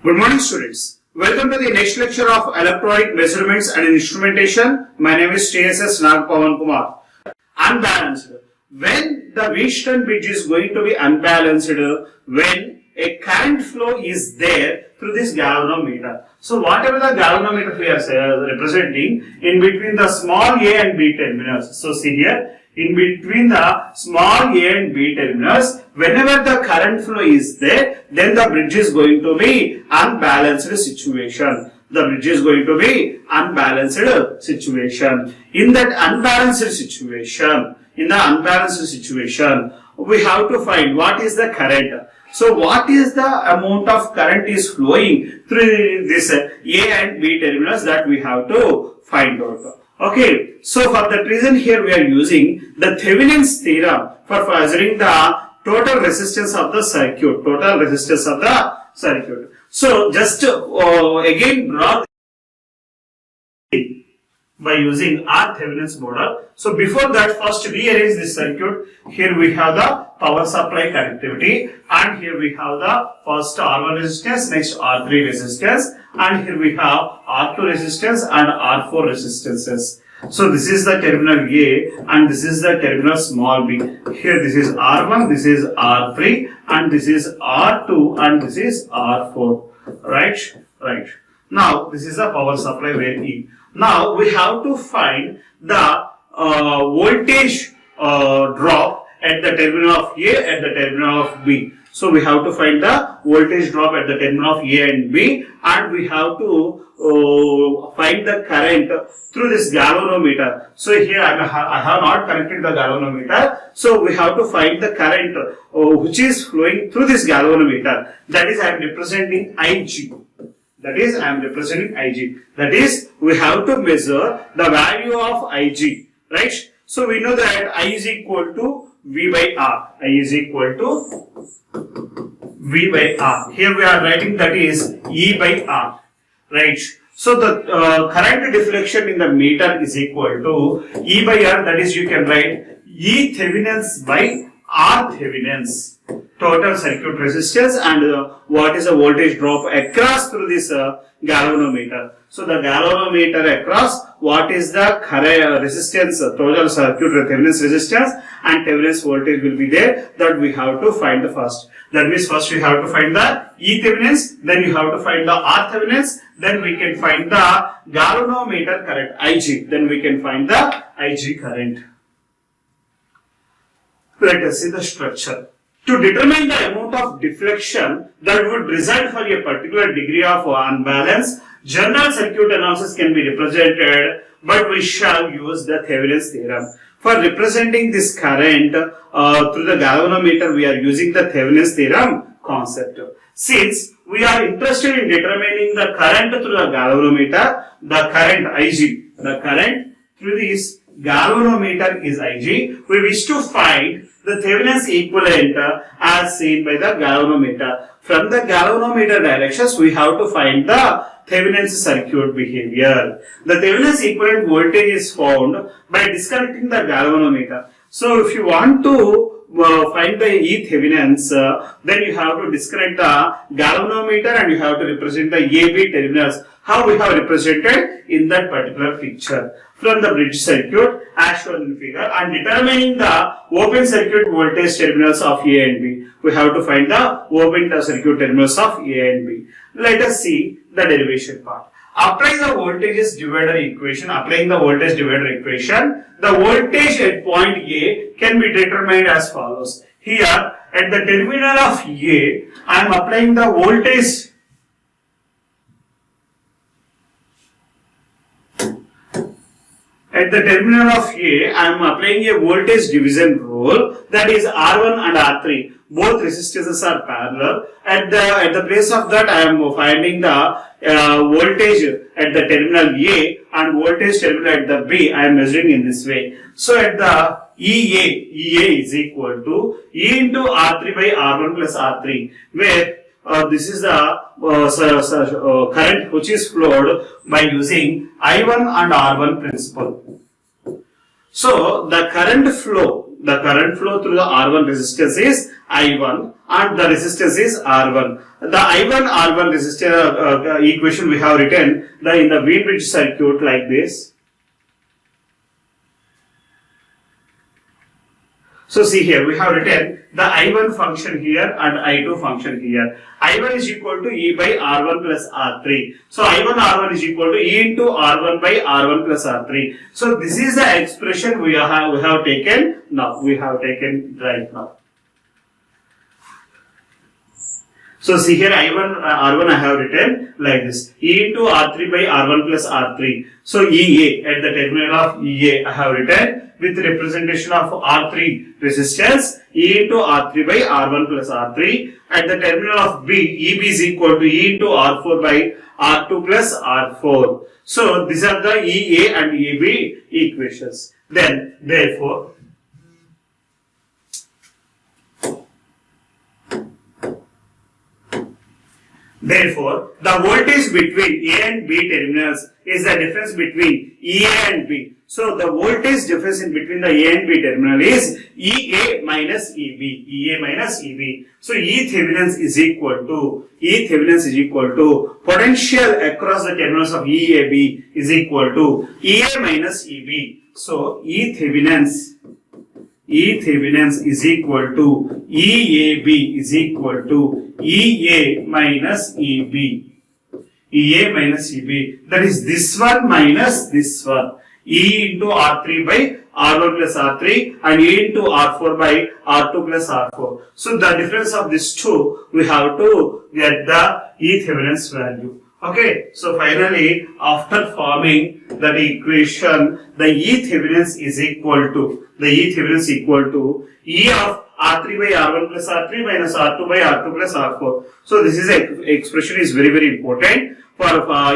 Good morning, students. Welcome to the next lecture of Electronic Measurements and Instrumentation. My name is TSS Nagpawan Kumar. Unbalanced. When the Wheatstone bridge is going to be unbalanced, when a current flow is there through this galvanometer. So whatever the galvanometer we are representing in between the small a and b terminals. So see here, in between the small a and b terminals, whenever the current flow is there, then the bridge is going to be unbalanced situation. The bridge is going to be unbalanced situation. In that unbalanced situation, we have to find what is the current. So what is the amount of current is flowing through this A and B terminals, that we have to find out. Okay, so for that reason here we are using the Thevenin's theorem for measuring the total resistance of the circuit. So just again draw by using R Thevenin's model. So before that, first rearrange this circuit. Here we have the power supply connectivity, and here we have the first R1 resistance, next R3 resistance, and here we have R2 resistance and R4 resistances. So this is the terminal A and this is the terminal small b. Here this is R1, this is R3, and this is R2 and this is R4. Right. Now this is the power supply where E. Now we have to find the voltage drop at the terminal of A and the terminal of B. So we have to find the voltage drop at the terminal of A and B, and we have to find the current through this galvanometer. So here I have not connected the galvanometer. So we have to find the current which is flowing through this galvanometer. That is, I am representing Ig. That is, we have to measure the value of Ig, right? So we know that I is equal to V by R. Here we are writing that is E by R, right? So the current deflection in the meter is equal to E by R. That is, you can write E Thevenin's by R Thevenin's. Total circuit resistance and what is the voltage drop across through this galvanometer. So the galvanometer across, what is the current resistance, total circuit Thevenin's resistance and Thevenin's voltage will be there, that we have to find the first. That means first we have to find the E Thevenin's, then you have to find the R Thevenin's, then we can find the galvanometer current Ig, then we can find the Ig current. Let us see the structure. To determine the amount of deflection that would result for a particular degree of unbalance, general circuit analysis can be represented, but we shall use the Thevenin's theorem. For representing this current through the galvanometer, we are using the Thevenin's theorem concept. Since we are interested in determining the current through the galvanometer, the current Ig, the current through this galvanometer is Ig, we wish to find the Thevenin's equivalent as seen by the galvanometer. From the galvanometer directions, we have to find the Thevenin's circuit behavior. The Thevenin's equivalent voltage is found by disconnecting the galvanometer. So if you want to find the E Thevenin's, then you have to disconnect the galvanometer and you have to represent the AB terminals. How we have represented in that particular picture. From the bridge circuit as shown in figure, and determining the open circuit voltage terminals of A and B. We have to find the open circuit terminals of A and B. Let us see the derivation part. Applying the voltage divider equation, the voltage at point A can be determined as follows. Here at the terminal of A, I am applying the voltage . At the terminal of A, I am applying a voltage division rule, that is R1 and R3. Both resistances are parallel. At the place of that, I am finding the voltage at the terminal A and voltage terminal at the B. I am measuring in this way. So at the EA is equal to E into R3 by R1 plus R3, where this is the current which is flowed by using I1 and R1 principle. So the current flow the current flow through the R1 resistance is I1 and the resistance is R1. The I1 R1 resistor equation we have written in the Wien bridge circuit like this. So see here, we have written the I1 function here and I2 function here. I1 is equal to E by R1 plus R3. So I1 R1 is equal to E into R1 by R1 plus R3. So this is the expression we have taken now. We have taken right now. So see here I1 R1 I have written like this, E into R3 by R1 plus R3. So EA at the terminal of EA I have written with representation of R3 resistance, E into R3 by R1 plus R3. At the terminal of B, EB is equal to E into R4 by R2 plus R4. So these are the EA and EB equations. Then therefore the voltage between A and B terminals is the difference between EA and B. So, the voltage difference in between the A and B terminal is EA minus EB. EA minus EB. So, E Thevenin is equal to potential across the terminals of EAB is equal to EA minus EB. So, E Thevenin is equal to EAB is equal to EA minus EB. EA minus EB. That is this one minus this one. E into R3 by R1 plus R3 and E into R4 by R2 plus R4. So the difference of these two, we have to get the E Thevenin's value. Okay, so finally, after forming that equation, the E Thevenin is equal to E of R3 by R1 plus R3 minus R2 by R2 plus R4. So this is expression is very, very important for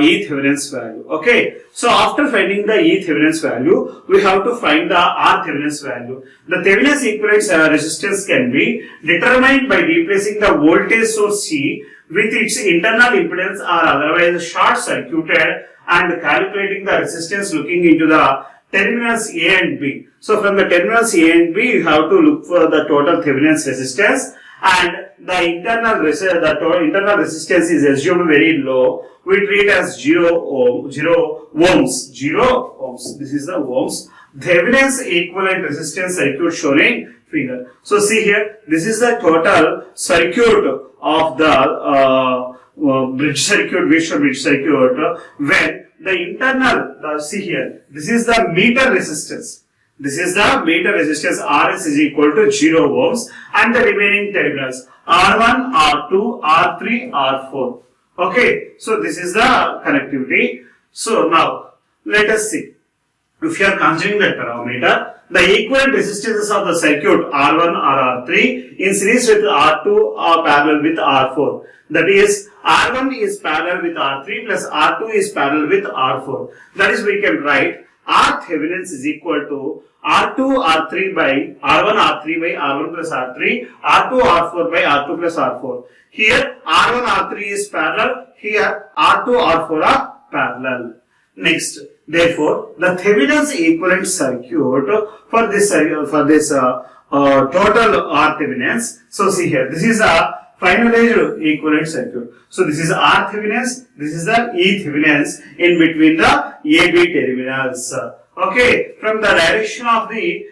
E Thevenin's value. Okay, so after finding the E Thevenin's value, we have to find the R Thevenin's value. The Thevenin's equivalent resistance can be determined by replacing the voltage source C with its internal impedance or otherwise short circuited and calculating the resistance looking into the terminals A and B. So from the terminals A and B, you have to look for the total Thevenin's resistance, and the internal resistance is assumed very low. We treat as 0 ohms. This is the ohms. Thevenin's equivalent resistance circuit shown in figure. So see here, this is the total circuit of the bridge circuit, Virtual bridge circuit, when the internal, see here, this is the meter resistance. This is the meter resistance Rs is equal to 0 ohms and the remaining terminals R1, R2, R3, R4. Okay, so this is the connectivity. So now let us see. If you are considering that parameter, the equivalent resistances of the circuit R1 or R3 in series with R2 or parallel with R4. That is, R1 is parallel with R3 plus R2 is parallel with R4. That is, we can write R Thevenin is equal to R2 R3 by R1 R3 by R1 plus R3, R2 R4 by R2 plus R4. Here R1 R3 is parallel, here R2 R4 are parallel. Next, therefore, the Thevenin's equivalent circuit for this total R Thevenin's. So see here, this is a finalized equivalent circuit. So this is R Thevenin's, this is the E Thevenin's in between the AB terminals. Okay, from the direction of the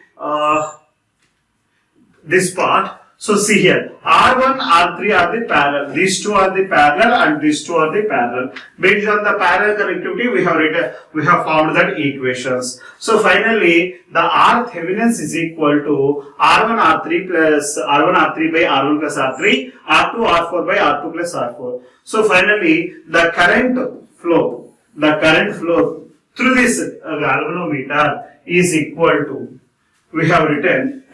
this part. So see here, R1, R3 are the parallel. These two are the parallel and these two are the parallel. Based on the parallel connectivity, we have formed that equations. So finally, the R Thevenin is equal to R1, R3 plus R1, R3 by R1 plus R3, R2, R4 by R2 plus R4. So finally, the current flow through this galvanometer is equal to, we have written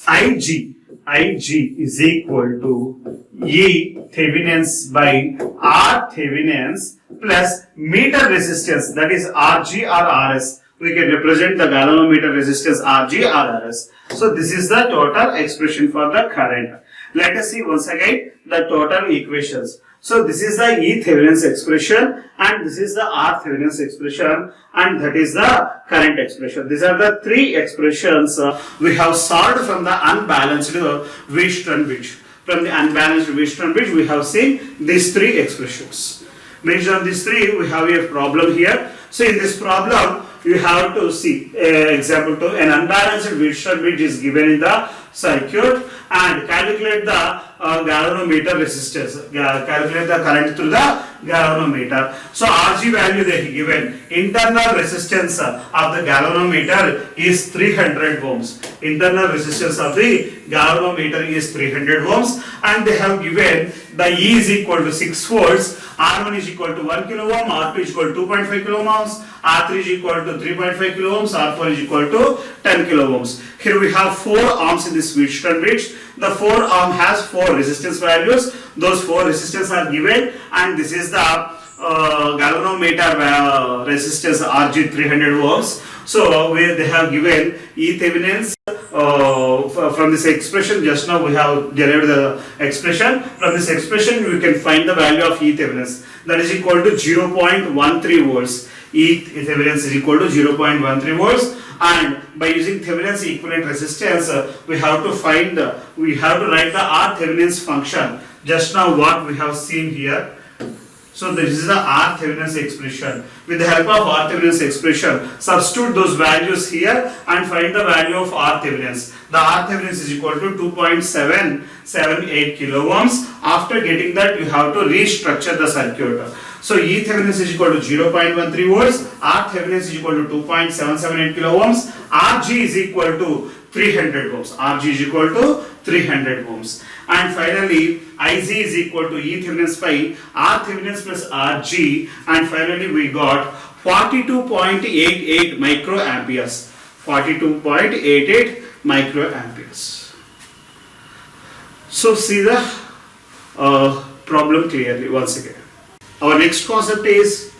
IG is equal to E Thevenin's by R Thevenin's plus meter resistance, that is RG or RS. We can represent the galvanometer resistance RG or RS. So this is the total expression for the current. Let us see once again the total equations. So this is the E Thevenin's expression and this is the R Thevenin's expression and that is the current expression. These are the three expressions we have solved from the unbalanced Wheatstone bridge. From the unbalanced Wheatstone bridge we have seen these three expressions. Based on these three we have a problem here. So in this problem you have to see example 2. An unbalanced Wheatstone bridge is given in the circuit and calculate the galvanometer resistance. Calculate the current through the galvanometer. So Rg value they given. Internal resistance of the galvanometer is 300 ohms. Internal resistance of the galvanometer is 300 ohms and they have given the E is equal to 6 volts, R1 is equal to 1 kilo ohm, R2 is equal to 2.5 kilo ohms, R3 is equal to 3.5 kilo ohms, R4 is equal to 10 kilo ohms. Here we have 4 ohms in this Wheatstone bridge. The 4 ohm has 4 resistance values. Those 4 resistance are given and this is the galvanometer resistance Rg 300 ohms. So they have given E Thevenin's from this expression. Just now we have derived the expression. From this expression we can find the value of E Thevenin's, that is equal to 0.13 volts. E Thevenin's is equal to 0.13 volts and by using Thevenin's equivalent resistance we have to write the R Thevenin's function. Just now what we have seen here. So this is the R Thevenin's expression. With the help of R Thevenin's expression, substitute those values here and find the value of R Thevenin's. The R Thevenin's is equal to 2.778 kilo ohms. After getting that, you have to restructure the circuit. So E Thevenin's is equal to 0.13 volts, R Thevenin's is equal to 2.778 kilo ohms, Rg is equal to 300 ohms. Rg is equal to 300 ohms. And finally, Ig is equal to E Thevenin's by R Thevenin's plus Rg and finally we got 42.88 microamperes. 42.88 microamperes. So see the problem clearly once again. Our next concept is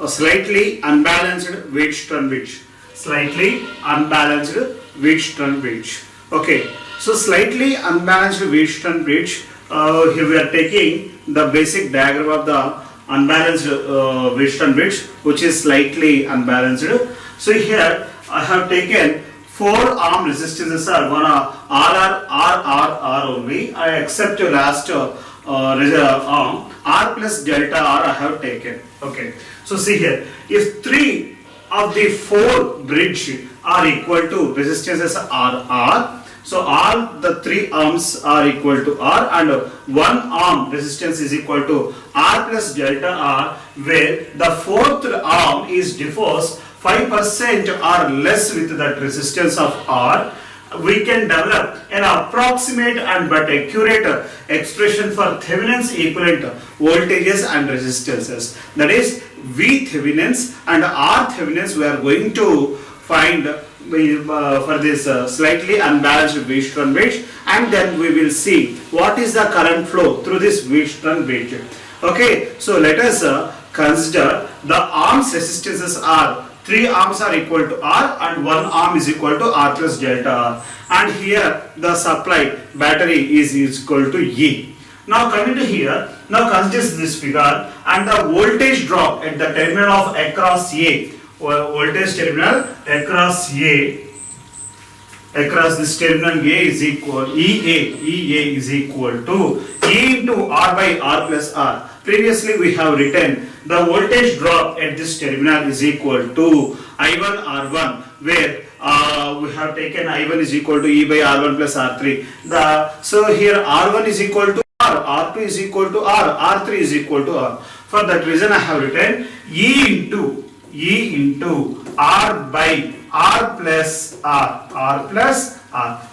a slightly unbalanced Wheatstone bridge. Slightly unbalanced Wheatstone bridge. Okay, so slightly unbalanced Wheatstone bridge. Here we are taking the basic diagram of the unbalanced Wheatstone bridge, which is slightly unbalanced. So here I have taken 4 arm resistances are one R only. I accept your last arm. R plus delta R I have taken. Okay. So see here, if 3 of the 4 bridge are equal to resistances R, so all the 3 arms are equal to R and 1 arm resistance is equal to R plus delta R, where the 4th arm is differs 5% or less with that resistance of R. We can develop an approximate and but accurate expression for Thevenin's equivalent voltages and resistances. That is V Thevenin's and R Thevenin's we are going to find for this slightly unbalanced Wheatstone bridge, and then we will see what is the current flow through this Wheatstone bridge. Okay, so let us consider the arms resistances are 3 arms are equal to R and 1 arm is equal to R plus delta R, and here the supply battery is equal to E. Now coming to here, now consider this figure and the voltage drop at the terminal of across A, voltage terminal across A, across this terminal A is equal EA is equal to E into R by R plus R. Previously we have written the voltage drop at this terminal is equal to I1 R1, where we have taken I1 is equal to E by R1 plus R3. So here R1 is equal to R, R2 is equal to R, R3 is equal to R. For that reason I have written E into R by R plus R.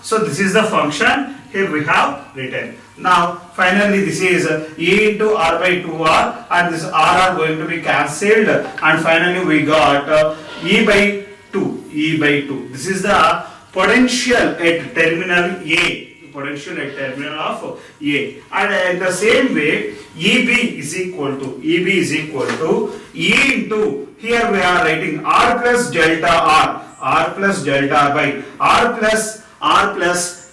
So this is the function here we have written. Now finally this is E into R by 2R and this R are going to be cancelled and finally we got E by 2. This is the potential at terminal A. Potential at terminal of A, and in the same way EB is equal to E into, here we are writing R plus delta R by R plus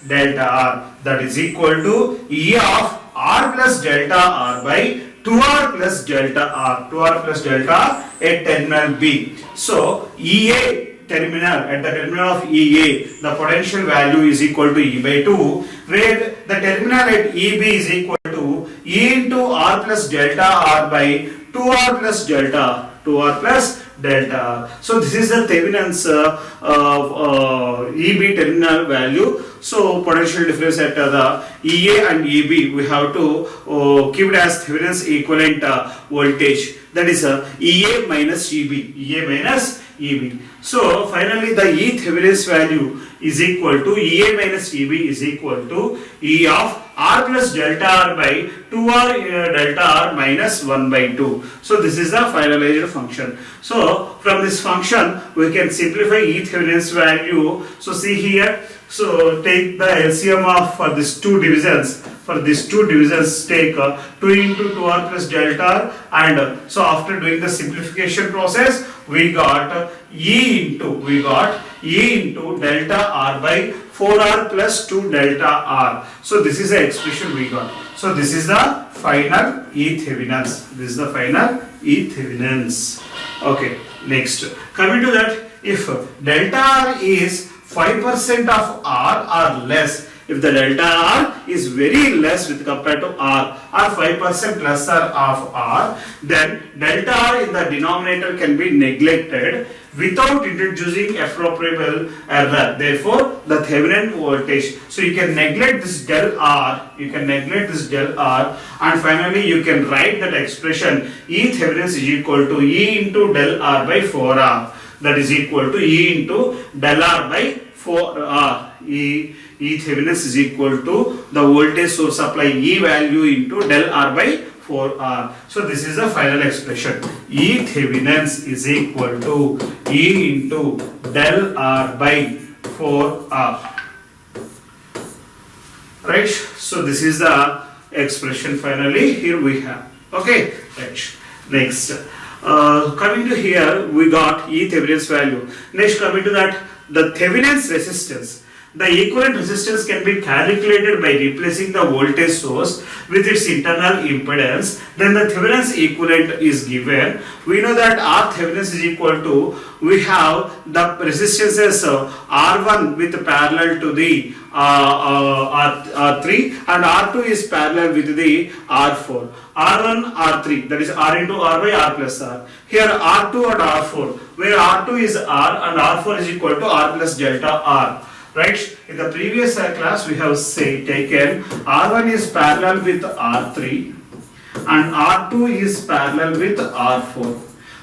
delta R, that is equal to E of R plus delta R by 2R plus delta R, 2R plus delta R at terminal B. So EA terminal, at the terminal of EA, the potential value is equal to E by 2, where the terminal at EB is equal to E into R plus delta R by 2R plus delta, 2R plus delta R. So this is the Thevenin's EB terminal value. So potential difference at the EA and EB, we have to keep it as Thevenin's equivalent voltage, that is EA minus EB, EA minus EB. So finally the E Thevenin's value is equal to EA minus EB is equal to E of R plus delta R by 2R delta R minus 1 by 2. So this is the finalized function. So from this function we can simplify E Thevenin's value. So see here, so take the LCM of for these two divisions. For these two divisions take 2 into 2R plus delta R, and so after doing the simplification process we got E into delta R by 4R plus 2 delta R. So this is the expression we got. So this is the final E Thevenin's. This is the final E Thevenin's. Okay, next. Coming to that, if delta R is 5% of R or less, if the delta R is very less with compared to R, or 5% lesser of R, then delta R in the denominator can be neglected without introducing appropriable error. Therefore, the Thevenin voltage. So you can neglect this del R, and finally you can write that expression E Thevenin is equal to E into del R by 4R. That is equal to E into del R by 4R. E Thevenin is equal to the voltage source supply E value into del R by 4R. So this is the final expression. E Thevenin is equal to E into del R by 4R. Right. So this is the expression finally here we have. Okay. Right. Next. Coming to here, we got E Thevenin's value. Next, coming to that, the Thevenin's resistance. The equivalent resistance can be calculated by replacing the voltage source with its internal impedance. Then the Thevenin's equivalent is given. We know that R Thevenin's is equal to, we have the resistances R1 with parallel to the R3, and R2 is parallel with the R4. R1, R3, that is R into R by R plus R. Here R2 and R4, where R2 is R and R4 is equal to R plus delta R. Right? In the previous class we have taken R1 is parallel with R3 and R2 is parallel with R4.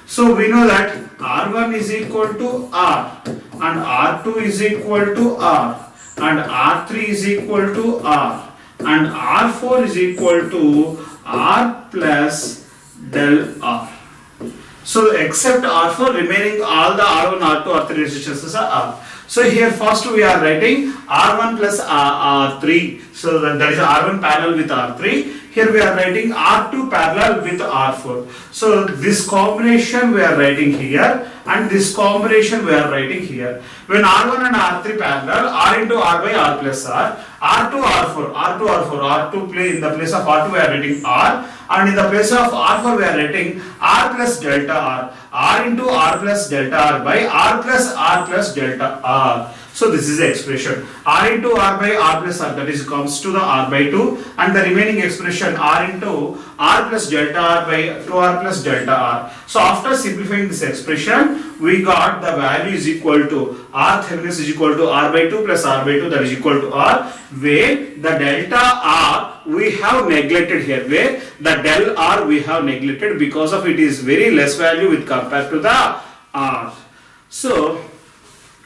So we know that R1 is equal to R and R2 is equal to R and R3 is equal to R and R4 is equal to R plus del R. So except R4, remaining all the R1, R2, R3 resistances are R. So here first we are writing R1 plus R3. So that is R1 parallel with R3. Here we are writing R2 parallel with R4. So this combination we are writing here and this combination we are writing here. When R1 and R3 parallel, R into R by R plus R, R2, R4, R2 play in the place of R2 we are writing R, and in the place of R4 we are writing R plus delta R, R into R plus delta R by R plus delta R. So this is the expression R into R by R plus R, that is comes to the R by 2, and the remaining expression R into R plus delta R by 2R plus delta R. So after simplifying this expression, we got the value is equal to R Thevenin is equal to R by 2 plus R by 2, that is equal to R, where the delta R we have neglected here, where the del R we have neglected because of it is very less value with compared to the R. So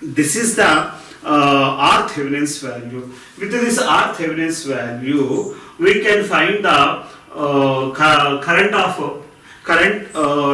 this is the R Thevenin's value. With this R Thevenin's value, we can find the current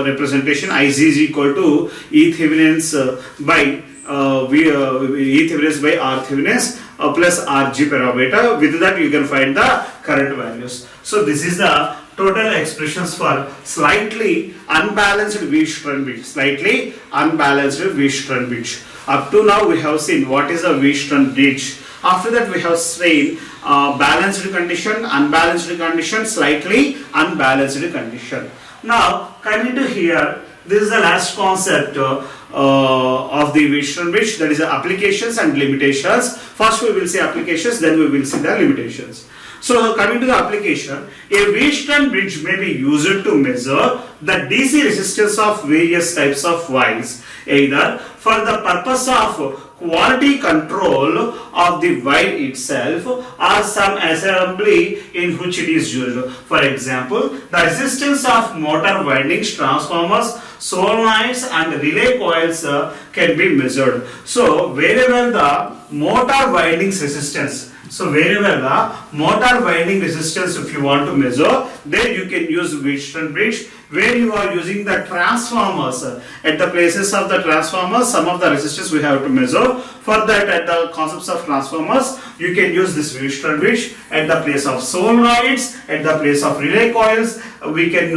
representation IC is equal to E Thevenin's by E Thevenin's by R Thevenin's plus RG parameter. With that you can find the current values. So this is the total expressions for slightly unbalanced Wheatstone bridge. Slightly unbalanced Wheatstone bridge. Up to now we have seen what is a Wheatstone bridge. After that we have seen balanced condition, unbalanced condition, slightly unbalanced condition. Now coming to here, this is the last concept of the Wheatstone bridge, that is the applications and limitations. First we will see applications, then we will see the limitations. So coming to the application, a Wheatstone bridge may be used to measure the DC resistance of various types of wires, either for the purpose of quality control of the wire itself or some assembly in which it is used. For example, the resistance of motor windings, transformers, solenoids and relay coils can be measured. So wherever the motor windings resistance, if you want to measure, then you can use Wheatstone bridge. Where you are using the transformers, at the places of the transformers, some of the resistance we have to measure. For that, at the concepts of transformers, you can use this Wheatstone bridge. At the place of solenoids, at the place of relay coils, we can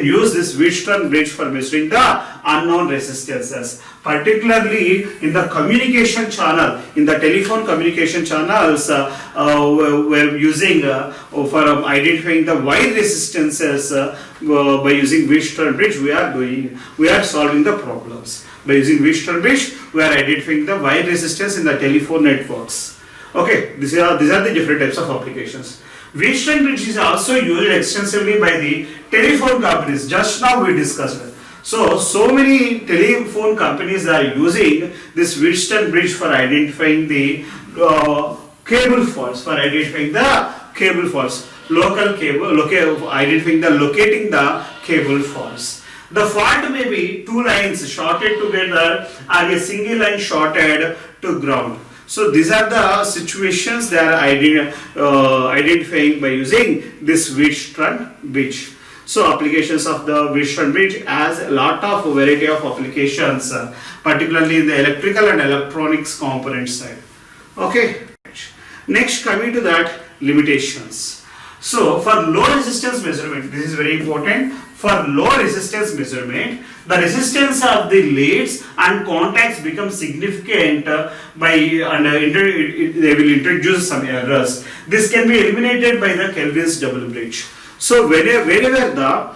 use this Wheatstone bridge for measuring the unknown resistances. Particularly in the communication channel, in the telephone communication channels, we're using for identifying the wire resistances. By using Wheatstone bridge, we are solving the problems. By using Wheatstone bridge, we are identifying the wire resistance in the telephone networks. Okay, these are the different types of applications. Wheatstone bridge is also used extensively by the telephone companies. Just now we discussed it. So many telephone companies are using this Wheatstone bridge for identifying the cable faults, locating the cable faults. The fault may be two lines shorted together or a single line shorted to ground. So these are the situations they are identifying by using this Wheatstone bridge. So applications of the Wheatstone bridge has a lot of variety of applications, particularly in the electrical and electronics component side. Okay. Next, coming to that, limitations. So for low resistance measurement, this is very important. For low resistance measurement, the resistance of the leads and contacts become significant they will introduce some errors. This can be eliminated by the Kelvin's double bridge. So wherever the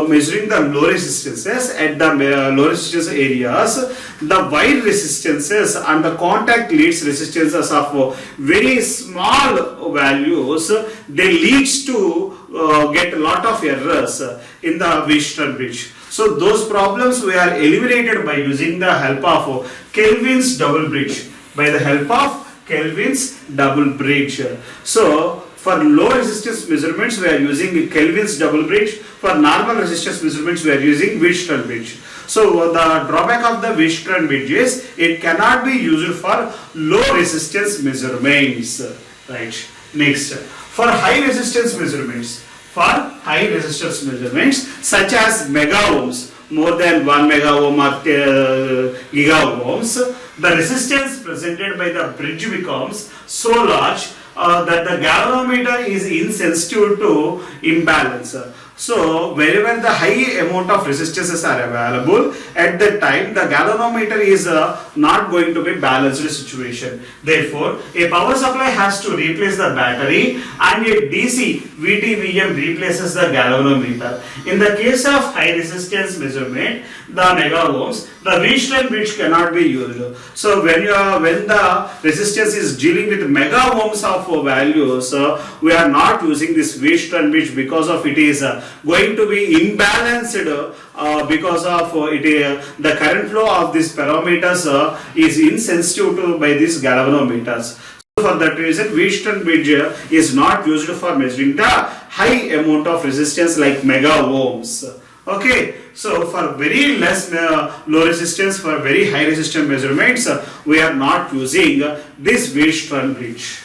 measuring the low resistances at the low resistance areas, the wire resistances and the contact leads resistances of very small values, they leads to get a lot of errors in the Wheatstone bridge. So those problems we are eliminated by using the help of Kelvin's double bridge. So for low resistance measurements, we are using Kelvin's double bridge. For normal resistance measurements, we are using Wheatstone bridge. So the drawback of the Wheatstone bridge is it cannot be used for low resistance measurements. Right. Next, for high resistance measurements, such as mega ohms, more than 1 mega ohm or giga ohms, the resistance presented by the bridge becomes so large that the galvanometer is insensitive to imbalance. So wherever the high amount of resistances are available, at that time the galvanometer is not going to be balanced situation. Therefore, a power supply has to replace the battery and a DC VTVM replaces the galvanometer. In the case of high resistance measurement, the mega ohms, the Wheatstone bridge cannot be used. So when the resistance is dealing with mega ohms of values, we are not using this Wheatstone bridge because of it is going to be imbalanced because of the current flow of these parameters is insensitive to by these galvanometers. So for that reason, Wheatstone bridge is not used for measuring the high amount of resistance like mega ohms. Okay, so for very less low resistance, for very high resistance measurements, we are not using this Wheatstone bridge.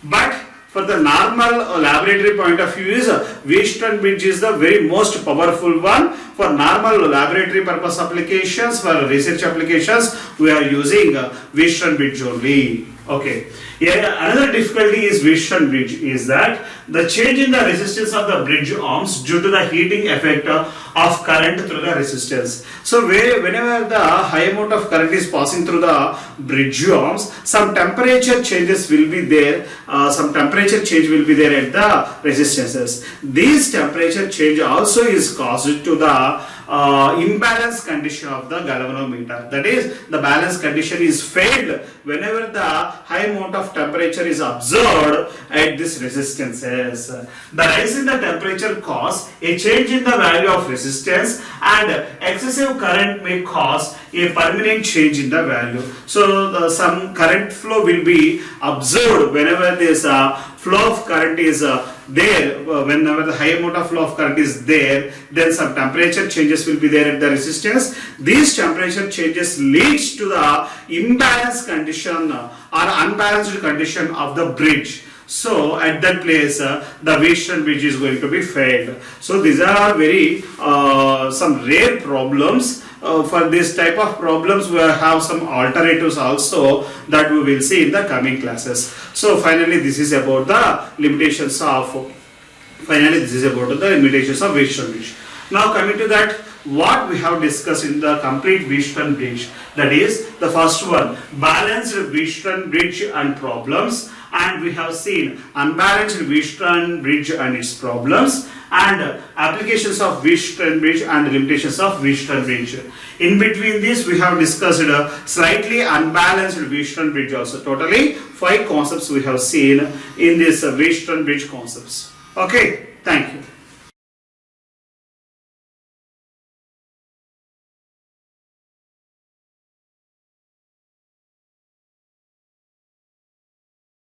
But for the normal laboratory point of view, Wheatstone bridge is the very most powerful one. For normal laboratory purpose applications, for research applications, we are using Wheatstone bridge only. Okay. Yeah, another difficulty is Wheatstone bridge is that the change in the resistance of the bridge arms due to the heating effect of current through the resistance. So whenever the high amount of current is passing through the bridge arms, some temperature changes will be there. Some temperature change will be there at the resistances. This temperature change also is caused to the imbalance condition of the galvanometer. That is, the balance condition is failed whenever the high amount of temperature is observed at this resistances. The rise in the temperature cause a change in the value of resistance, and excessive current may cause a permanent change in the value. So some current flow will be observed whenever this flow of current is there. Whenever the high amount of flow of current is there, then some temperature changes will be there at the resistance. These temperature changes leads to the imbalance condition or unbalanced condition of the bridge. So at that place, the Wheatstone bridge is going to be failed. So these are very some rare problems. For this type of problems, we have some alternatives also that we will see in the coming classes. So finally, this is about the limitations of Wheatstone bridge. Now coming to that, what we have discussed in the complete Wheatstone bridge, that is the first one, balanced Wheatstone bridge and problems, and we have seen unbalanced Wheatstone bridge and its problems, and applications of Wheatstone bridge and limitations of Wheatstone bridge. In between this, we have discussed slightly unbalanced Wheatstone bridge also. Totally 5 concepts we have seen in this Wheatstone bridge concepts. Okay, thank you.